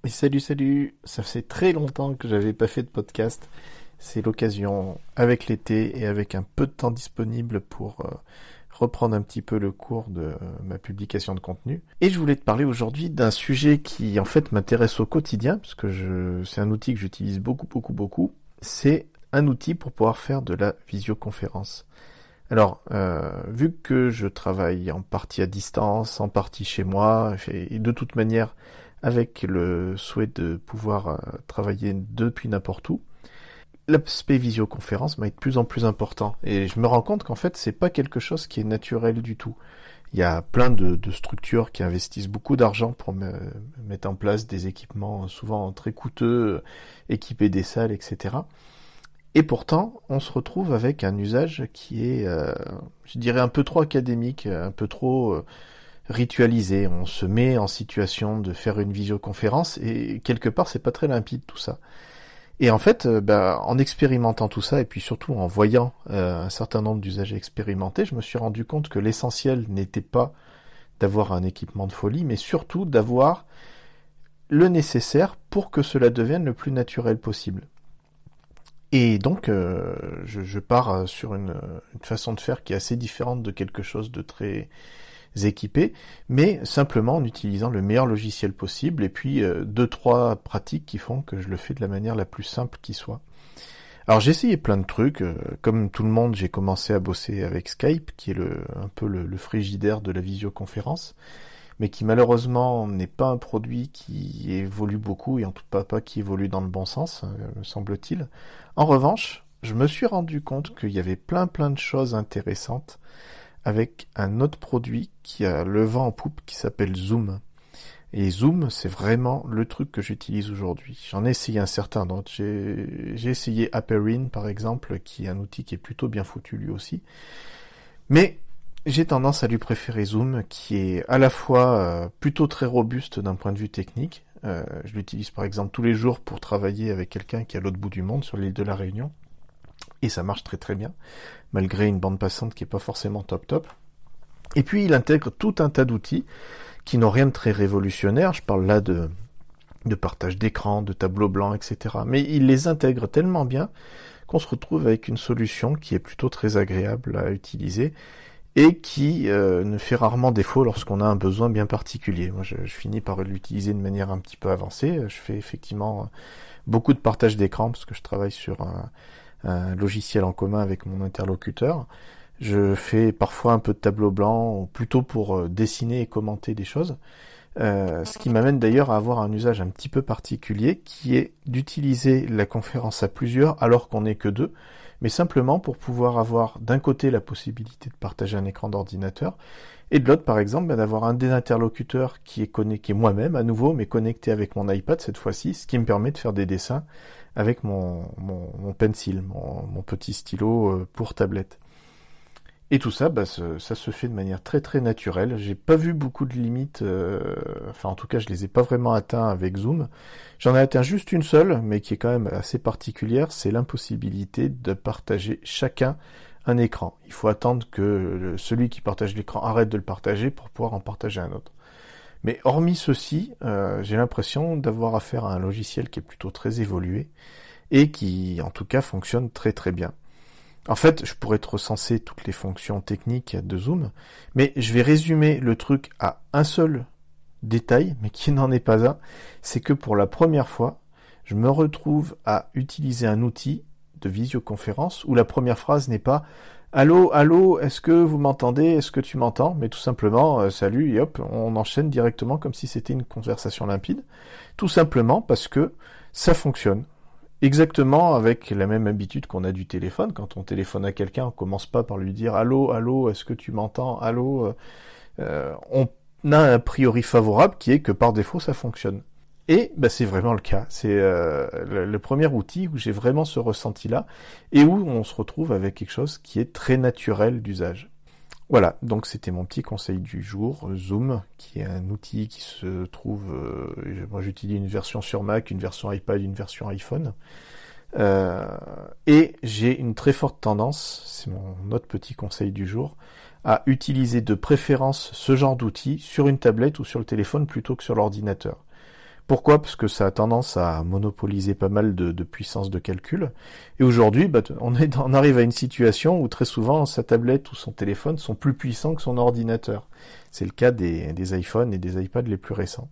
Et salut, ça fait très longtemps que j'avais pas fait de podcast. C'est l'occasion, avec l'été et avec un peu de temps disponible pour reprendre un petit peu le cours de ma publication de contenu. Et je voulais te parler aujourd'hui d'un sujet qui en fait m'intéresse au quotidien, parce que c'est un outil que j'utilise beaucoup. C'est un outil pour pouvoir faire de la visioconférence. Alors, vu que je travaille en partie à distance, en partie chez moi, et de toute manière avec le souhait de pouvoir travailler depuis n'importe où, l'aspect visioconférence va être de plus en plus important. Et je me rends compte qu'en fait, c'est pas quelque chose qui est naturel du tout. Il y a plein de structures qui investissent beaucoup d'argent pour mettre en place des équipements souvent très coûteux, équiper des salles, etc. Et pourtant, on se retrouve avec un usage qui est, je dirais, un peu trop académique, un peu trop ritualisé. On se met en situation de faire une visioconférence et quelque part, c'est pas très limpide tout ça. Et en fait, en expérimentant tout ça et puis surtout en voyant un certain nombre d'usagers expérimentés, je me suis rendu compte que l'essentiel n'était pas d'avoir un équipement de folie, mais surtout d'avoir le nécessaire pour que cela devienne le plus naturel possible. Et donc, je pars sur une façon de faire qui est assez différente de quelque chose de très équipé, mais simplement en utilisant le meilleur logiciel possible, et puis deux, trois pratiques qui font que je le fais de la manière la plus simple qui soit. Alors j'ai essayé plein de trucs, comme tout le monde, j'ai commencé à bosser avec Skype, qui est un peu le frigidaire de la visioconférence, mais qui malheureusement n'est pas un produit qui évolue beaucoup, et en tout cas pas qui évolue dans le bon sens, me semble-t-il. En revanche, je me suis rendu compte qu'il y avait plein de choses intéressantes avec un autre produit qui a le vent en poupe qui s'appelle Zoom. Et Zoom, c'est vraiment le truc que j'utilise aujourd'hui. J'en ai essayé un certain d'autres. J'ai essayé Aperin, par exemple, qui est un outil qui est plutôt bien foutu lui aussi. Mais j'ai tendance à lui préférer Zoom, qui est à la fois plutôt très robuste d'un point de vue technique. Je l'utilise par exemple tous les jours pour travailler avec quelqu'un qui est à l'autre bout du monde, sur l'île de la Réunion. Et ça marche très bien, malgré une bande passante qui est pas forcément top. Et puis il intègre tout un tas d'outils qui n'ont rien de très révolutionnaire. Je parle là de partage d'écran, de tableau blanc, etc. Mais il les intègre tellement bien qu'on se retrouve avec une solution qui est plutôt très agréable à utiliser et qui ne fait rarement défaut lorsqu'on a un besoin bien particulier. Moi, je finis par l'utiliser de manière un petit peu avancée. Je fais effectivement beaucoup de partage d'écran parce que je travaille sur un logiciel en commun avec mon interlocuteur. Je fais parfois un peu de tableau blanc, plutôt pour dessiner et commenter des choses. Ce qui m'amène d'ailleurs à avoir un usage un petit peu particulier, qui est d'utiliser la conférence à plusieurs alors qu'on n'est que deux, mais simplement pour pouvoir avoir d'un côté la possibilité de partager un écran d'ordinateur, et de l'autre par exemple d'avoir un des interlocuteurs qui est moi-même à nouveau, mais connecté avec mon iPad cette fois-ci, ce qui me permet de faire des dessins avec mon pencil, mon petit stylo pour tablette. Et tout ça, ça se fait de manière très naturelle. J'ai pas vu beaucoup de limites, enfin en tout cas je les ai pas vraiment atteints avec Zoom. J'en ai atteint juste une seule, mais qui est quand même assez particulière, c'est l'impossibilité de partager chacun un écran. Il faut attendre que celui qui partage l'écran arrête de le partager pour pouvoir en partager un autre. Mais hormis ceci, j'ai l'impression d'avoir affaire à un logiciel qui est plutôt très évolué et qui en tout cas fonctionne très bien. En fait, je pourrais te recenser toutes les fonctions techniques de Zoom, mais je vais résumer le truc à un seul détail, mais qui n'en est pas un, c'est que pour la première fois, je me retrouve à utiliser un outil de visioconférence où la première phrase n'est pas « Allô, est-ce que vous m'entendez? Est-ce que tu m'entends ?» mais tout simplement « Salut » et hop, on enchaîne directement comme si c'était une conversation limpide, tout simplement parce que ça fonctionne. Exactement avec la même habitude qu'on a du téléphone. Quand on téléphone à quelqu'un, on commence pas par lui dire allô, est-ce que tu m'entends? Allô. On a un a priori favorable qui est que par défaut ça fonctionne. Et c'est vraiment le cas. C'est le premier outil où j'ai vraiment ce ressenti-là et où on se retrouve avec quelque chose qui est très naturel d'usage. Voilà, donc c'était mon petit conseil du jour, Zoom, qui est un outil qui se trouve, moi j'utilise une version sur Mac, une version iPad, une version iPhone, et j'ai une très forte tendance, c'est mon autre petit conseil du jour, à utiliser de préférence ce genre d'outil sur une tablette ou sur le téléphone plutôt que sur l'ordinateur. Pourquoi ? Parce que ça a tendance à monopoliser pas mal de puissance de calcul. Et aujourd'hui, on arrive à une situation où très souvent sa tablette ou son téléphone sont plus puissants que son ordinateur. C'est le cas des iPhones et des iPads les plus récents.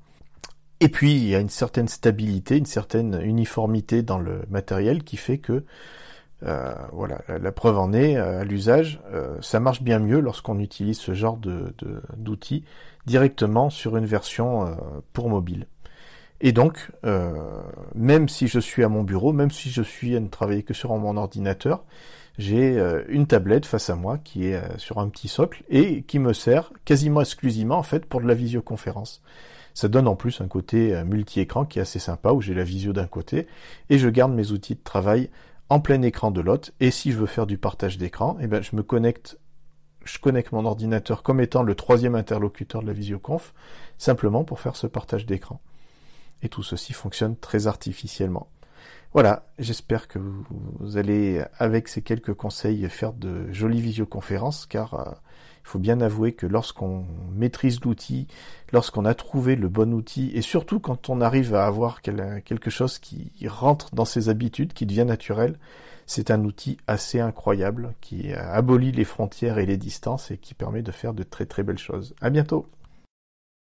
Et puis, il y a une certaine stabilité, une certaine uniformité dans le matériel qui fait que, la preuve en est, à l'usage, ça marche bien mieux lorsqu'on utilise ce genre d'outils directement sur une version pour mobile. Et donc, même si je suis à mon bureau, même si je suis à ne travailler que sur mon ordinateur, j'ai une tablette face à moi qui est sur un petit socle et qui me sert quasiment exclusivement en fait pour de la visioconférence. Ça donne en plus un côté multi-écran qui est assez sympa où j'ai la visio d'un côté et je garde mes outils de travail en plein écran de l'autre. Et si je veux faire du partage d'écran, je connecte mon ordinateur comme étant le troisième interlocuteur de la visioconf, simplement pour faire ce partage d'écran. Et tout ceci fonctionne très artificiellement. Voilà, j'espère que vous allez, avec ces quelques conseils, faire de jolies visioconférences, car il faut bien avouer que lorsqu'on maîtrise l'outil, lorsqu'on a trouvé le bon outil, et surtout quand on arrive à avoir quelque chose qui rentre dans ses habitudes, qui devient naturel, c'est un outil assez incroyable, qui abolit les frontières et les distances, et qui permet de faire de très très belles choses. À bientôt!